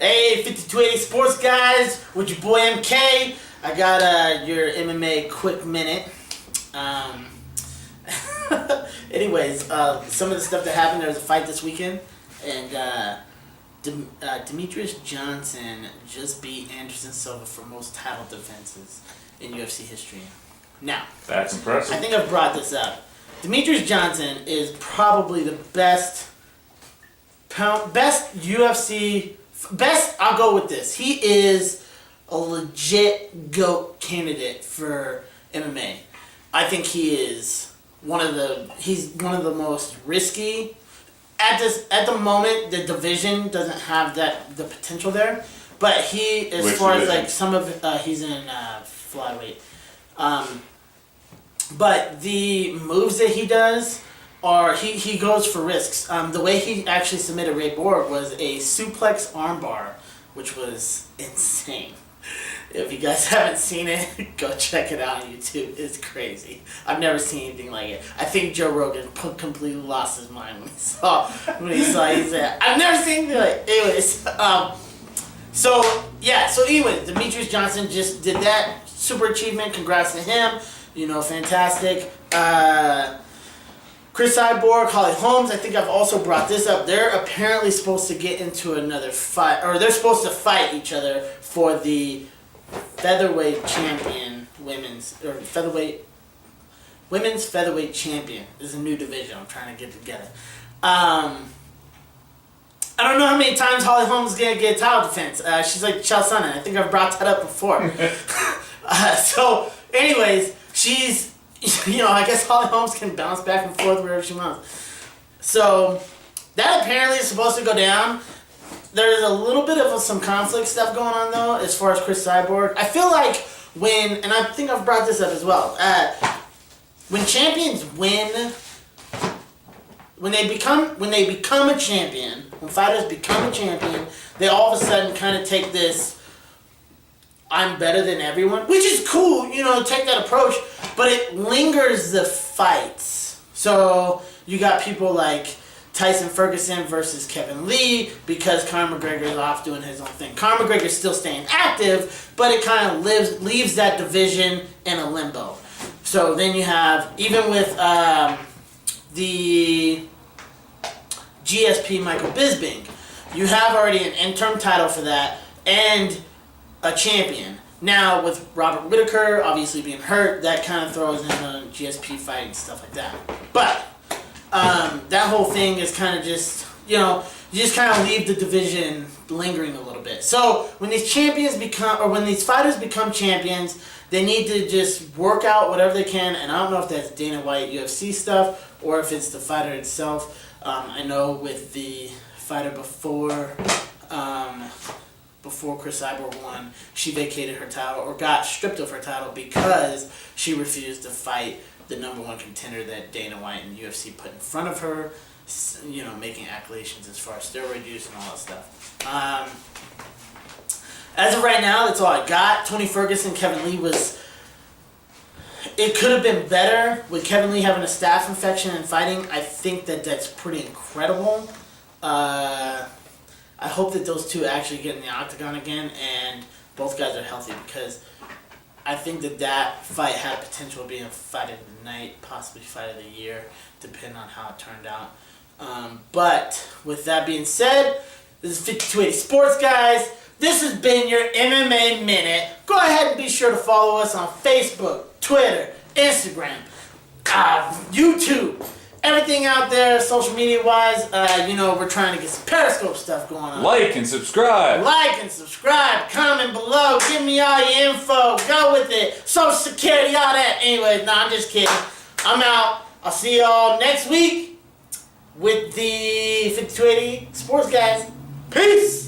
Hey, 5280 Sports Guys, with your boy MK. I got your MMA quick minute. Anyways, some of the stuff that happened, there was a fight this weekend, and Demetrius Johnson just beat Anderson Silva for most title defenses in UFC history. Now, that's impressive. I think I've brought this up. Demetrius Johnson is probably the best UFC... I'll go with this. He is a legit GOAT candidate for MMA. I think he is he's one of the most risky. At the moment, the division doesn't have the potential there. But he, as far as like some of, he's in flyweight. But the moves that he does are, he goes for risks. The way he actually submitted Ray Borg was a suplex armbar, which was insane. If you guys haven't seen it, go check it out on YouTube. It's crazy. I've never seen anything like it. I think Joe Rogan completely lost his mind when he saw he said, I've never seen anything like it. Anyways, so anyways, Demetrius Johnson just did that. Super achievement. Congrats to him. Fantastic. Chris Cyborg, Holly Holmes, I think I've also brought this up. They're apparently supposed to get into another fight, or they're supposed to fight each other for the featherweight champion, women's featherweight champion. This is a new division I'm trying to get together. I don't know how many times Holly Holmes is going to get a title defense. She's like Chael Sonnen. I think I've brought that up before. So, anyways, she's... I guess Holly Holmes can bounce back and forth wherever she wants. So, that apparently is supposed to go down. There's a little bit of some conflict stuff going on, though, as far as Chris Cyborg. I feel like and I think I've brought this up as well, when champions win, when they become a champion, when fighters become a champion, they all of a sudden kind of take this, I'm better than everyone, which is cool, take that approach, but it lingers the fights. So you got people like Tyson Ferguson versus Kevin Lee because Conor McGregor is off doing his own thing. Conor McGregor's still staying active, but it kind of leaves that division in a limbo. So then you have, even with the GSP Michael Bisping, you have already an interim title for that, and a champion. Now, with Robert Whittaker obviously being hurt, that kind of throws in a GSP fight and stuff like that. But that whole thing is kind of just, you just kind of leave the division lingering a little bit. So when these when these fighters become champions, they need to just work out whatever they can. And I don't know if that's Dana White UFC stuff or if it's the fighter itself. I know with the fighter before Chris Cyborg won, she vacated her title or got stripped of her title because she refused to fight the number one contender that Dana White and UFC put in front of her, making accusations as far as steroid use and all that stuff. As of right now, that's all I got. Tony Ferguson, Kevin Lee it could have been better with Kevin Lee having a staph infection and fighting. I think that's pretty incredible. I hope that those two actually get in the octagon again and both guys are healthy, because I think that fight had potential of being a fight of the night, possibly fight of the year, depending on how it turned out. But with that being said, this is 5280 Sports Guys. This has been your MMA Minute. Go ahead and be sure to follow us on Facebook, Twitter, Instagram, YouTube. Everything out there, social media wise, we're trying to get some Periscope stuff going on. Like and subscribe, comment below, give me all your info, go with it, Social Security, all that. Anyway, I'm just kidding. I'm out. I'll see y'all next week with the 5280 Sports Guys. Peace!